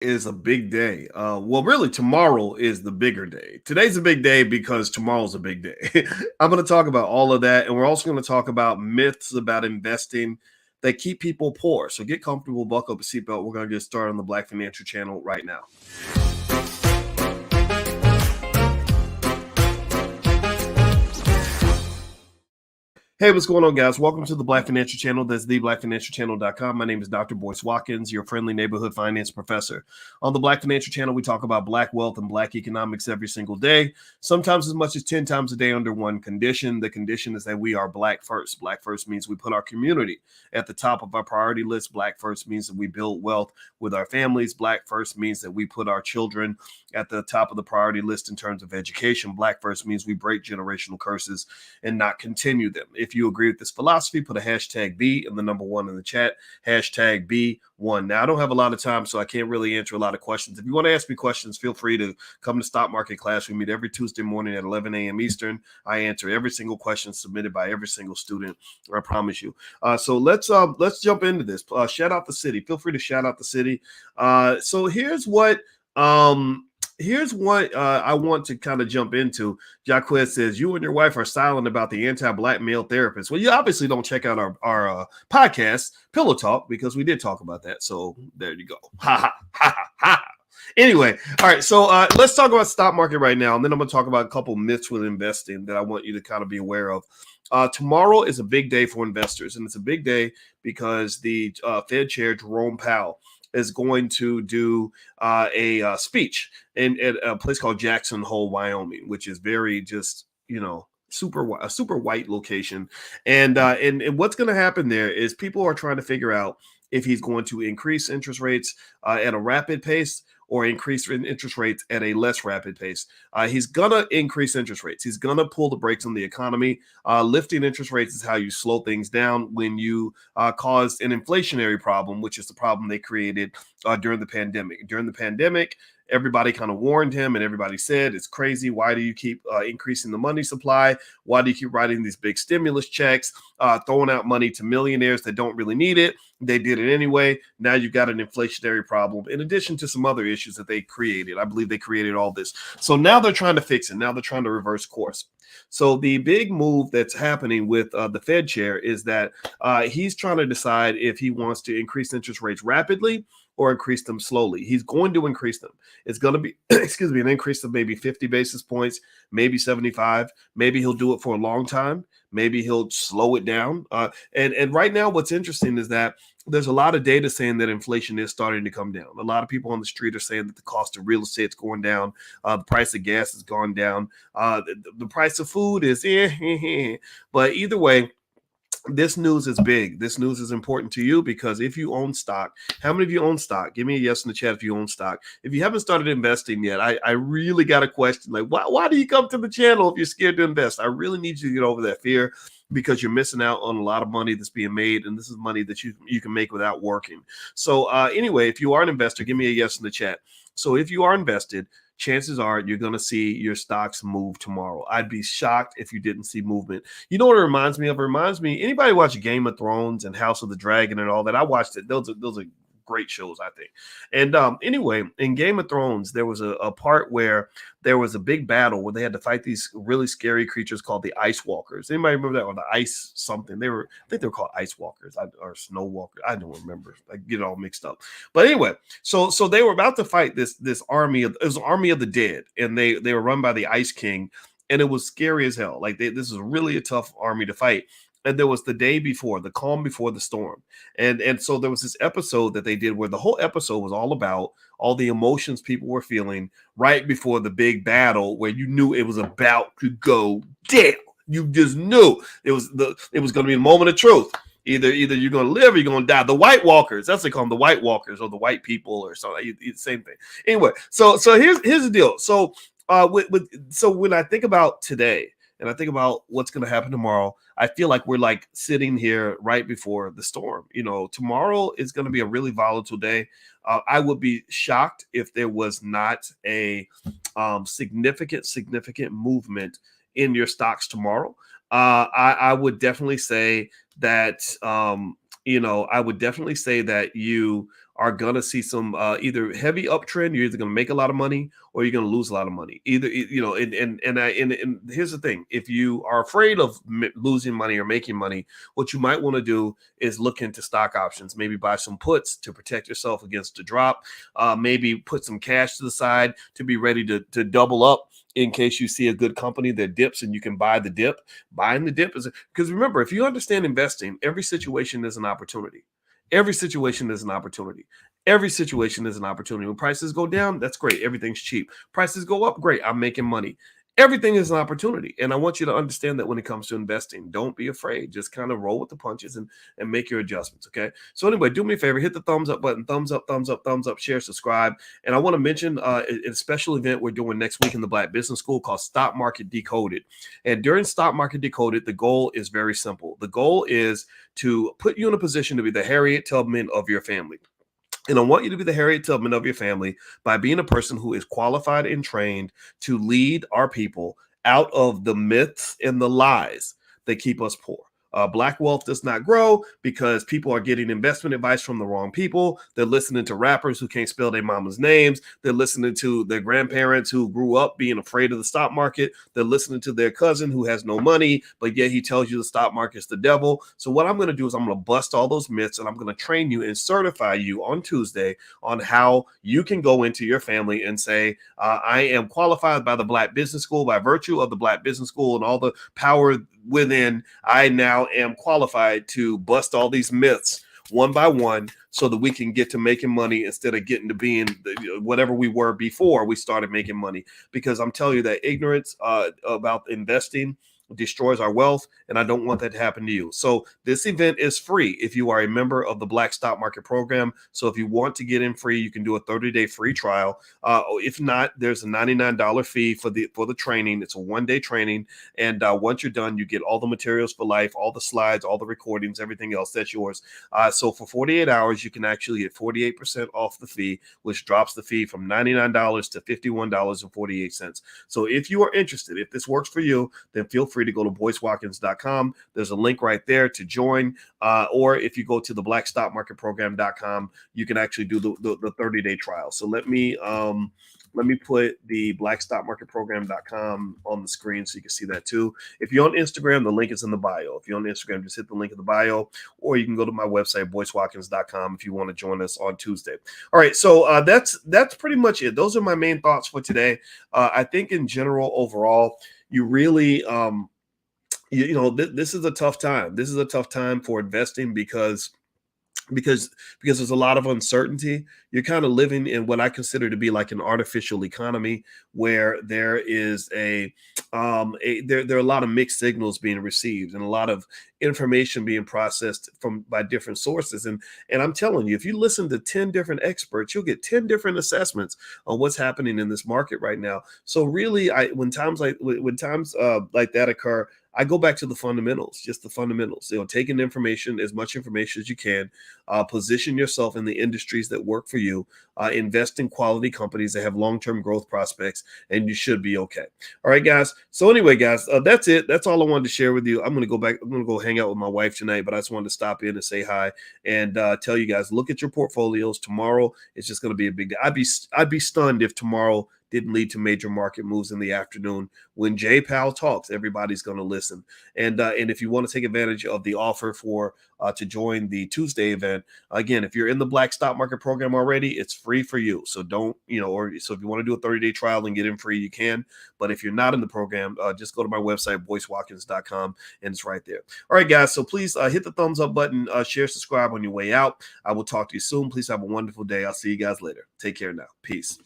Is a big day. Well, really, tomorrow is the bigger day. Today's a big day because tomorrow's a big day. I'm going to talk about all of that, and we're also going to talk about myths about investing that keep people poor. So get comfortable, buckle up a seatbelt. We're going to get started on the Black Financial Channel right now. Hey, what's going on, guys? Welcome to the Black Financial Channel. That's theblackfinancialchannel.com. My name is Dr. Boyce Watkins, your friendly neighborhood finance professor. On the Black Financial Channel, we talk about Black wealth and Black economics every single day, sometimes as much as 10 times a day under one condition. The condition is that we are Black first. Black first means we put our community at the top of our priority list. Black first means that we build wealth with our families. Black first means that we put our children at the top of the priority list in terms of education. Black first means we break generational curses and not continue them. If you agree with this philosophy, put a hashtag B and the number one in the chat, hashtag B1. Now, I don't have a lot of time, so I can't really answer a lot of questions. If you want to ask me questions, feel free to come to Stock Market Class. We meet every Tuesday morning at 11 a.m. Eastern. I answer every single question submitted by every single student. I promise you. So let's jump into this. Shout out the city. Feel free to shout out the city. So here's what I want to kind of jump into. Jacquez says, you and your wife are silent about the anti-Black male therapist. Well, you obviously don't check out our podcast, Pillow Talk, because we did talk about that. So there you go. Ha, ha, ha, ha, ha. Anyway, all right, so let's talk about stock market right now, and then I'm going to talk about a couple myths with investing that I want you to kind of be aware of. Tomorrow is a big day for investors, and it's a big day because the Fed Chair, Jerome Powell, is going to do a speech at a place called Jackson Hole, Wyoming, which is very just, a super white location. And what's going to happen there is people are trying to figure out if he's going to increase interest rates at a rapid pace or increase interest rates at a less rapid pace. He's going to increase interest rates. He's going to pull the brakes on the economy. Lifting interest rates is how you slow things down when you cause an inflationary problem, which is the problem they created during the pandemic. During the pandemic, everybody kind of warned him and everybody said, it's crazy. Why do you keep increasing the money supply? Why do you keep writing these big stimulus checks, throwing out money to millionaires that don't really need it? They did it anyway. Now you've got an inflationary problem in addition to some other issues that they created. I believe they created all this. So now they're trying to fix it. Now they're trying to reverse course. So the big move that's happening with the Fed chair is that he's trying to decide if he wants to increase interest rates rapidly or increase them slowly. He's going to increase them. It's going to be, an increase of maybe 50 basis points, maybe 75. Maybe he'll do it for a long time. Maybe he'll slow it down. And right now, what's interesting is that there's a lot of data saying that inflation is starting to come down. A lot of people on the street are saying that the cost of real estate is going down. The price of gas has gone down. The price of food is, but either way, this news is big. This news is important to you because if you own stock, how many of you own stock? Give me a yes in the chat if you own stock. If you haven't started investing yet, I really got a question. Like, why do you come to the channel if you're scared to invest? I really need you to get over that fear because you're missing out on a lot of money that's being made, and this is money that you can make without working. So anyway, if you are an investor, give me a yes in the chat. So if you are invested, chances are you're going to see your stocks move tomorrow. I'd be shocked if you didn't see movement. You know what it reminds me of? It reminds me, anybody watch Game of Thrones and House of the Dragon and all that? I watched it. Those are great shows, I think. And anyway, in Game of Thrones, there was a part where there was a big battle where they had to fight these really scary creatures called the Ice Walkers. Anybody remember that? Or the Ice something? I think they were called Ice Walkers or Snow Walkers. I don't remember. I get it all mixed up. But anyway, so they were about to fight this army. It was an army of the dead, and they were run by the Ice King, and it was scary as hell. Like this is really a tough army to fight. And there was the day before, the calm before the storm. And so there was this episode that they did where the whole episode was all about all the emotions people were feeling right before the big battle where you knew it was about to go down. You just knew it was going to be a moment of truth. Either you're going to live or you're going to die. The White Walkers, that's what they call them, the White Walkers or the white people or something. Same thing. Anyway, so here's the deal. So so when I think about today, and I think about what's going to happen tomorrow, I feel like we're like sitting here right before the storm. Tomorrow is going to be a really volatile day. I would be shocked if there was not a significant movement in your stocks tomorrow. I would definitely say that, I would definitely say that you are going to see some either heavy uptrend. You're either going to make a lot of money or you're going to lose a lot of money. Either, and here's the thing: if you are afraid of losing money or making money, what you might want to do is look into stock options. Maybe buy some puts to protect yourself against the drop. Maybe put some cash to the side to be ready to double up in case you see a good company that dips and you can buy the dip. Buying the dip is because remember, if you understand investing, every situation is an opportunity. Every situation is an opportunity. Every situation is an opportunity. When prices go down, that's great. Everything's cheap. Prices go up, great. I'm making money. Everything is an opportunity. And I want you to understand that when it comes to investing, don't be afraid. Just kind of roll with the punches and make your adjustments. Okay. So anyway, do me a favor, hit the thumbs up button, thumbs up, thumbs up, thumbs up, share, subscribe. And I want to mention a special event we're doing next week in the Black Business School called Stock Market Decoded. And during Stock Market Decoded, the goal is very simple. The goal is to put you in a position to be the Harriet Tubman of your family. And I want you to be the Harriet Tubman of your family by being a person who is qualified and trained to lead our people out of the myths and the lies that keep us poor. Black wealth does not grow because people are getting investment advice from the wrong people. They're listening to rappers who can't spell their mama's names. They're listening to their grandparents who grew up being afraid of the stock market. They're listening to their cousin who has no money, but yet he tells you the stock market's the devil. So what I'm going to do is I'm going to bust all those myths and I'm going to train you and certify you on Tuesday on how you can go into your family and say, I am qualified by the Black Business School by virtue of the Black Business School and all the power within. I now am qualified to bust all these myths one by one so that we can get to making money instead of getting to being whatever we were before we started making money. Because I'm telling you that ignorance about investing destroys our wealth, and I don't want that to happen to you. So this event is free if you are a member of the Black Stock Market Program. So if you want to get in free, you can do a 30-day free trial. If not, there's a $99 fee for the training. It's a one-day training, and once you're done, you get all the materials for life, all the slides, all the recordings, everything else. That's yours. So for 48 hours, you can actually get 48% off the fee, which drops the fee from $99 to $51.48. So if you are interested, if this works for you, then feel free to go to boycewatkins.com. There's a link right there to join. Or if you go to the blackstockmarketprogram.com, you can actually do the 30-day trial. So let me put the blackstockmarketprogram.com on the screen so you can see that too. If you're on Instagram, the link is in the bio. If you're on Instagram, just hit the link in the bio, or you can go to my website, boycewatkins.com, if you want to join us on Tuesday. All right, so that's pretty much it. Those are my main thoughts for today. I think in general, overall, you really this is a tough time. This is a tough time for investing because there's a lot of uncertainty. You're kind of living in what I consider to be like an artificial economy where there is there are a lot of mixed signals being received and a lot of information being processed by different sources. And I'm telling you, if you listen to 10 different experts, you'll get 10 different assessments on what's happening in this market right now. So really, when times like that occur, I go back to the fundamentals, just the fundamentals. Taking information, as much information as you can, position yourself in the industries that work for you, invest in quality companies that have long-term growth prospects, and you should be okay. All right, guys. So anyway, guys, that's it. That's all I wanted to share with you. I'm going to go hang out with my wife tonight, but I just wanted to stop in and say hi and tell you guys, look at your portfolios. Tomorrow, it's just going to be a big day. I'd be stunned if tomorrow didn't lead to major market moves in the afternoon. When Jay Powell talks, everybody's going to listen. And if you want to take advantage of the offer to join the Tuesday event, again, if you're in the Black Stock Market Program already, it's free for you. So so if you want to do a 30-day trial and get in free, you can. But if you're not in the program, just go to my website, boycewatkins.com, and it's right there. All right, guys. So please hit the thumbs up button, share, subscribe on your way out. I will talk to you soon. Please have a wonderful day. I'll see you guys later. Take care now. Peace.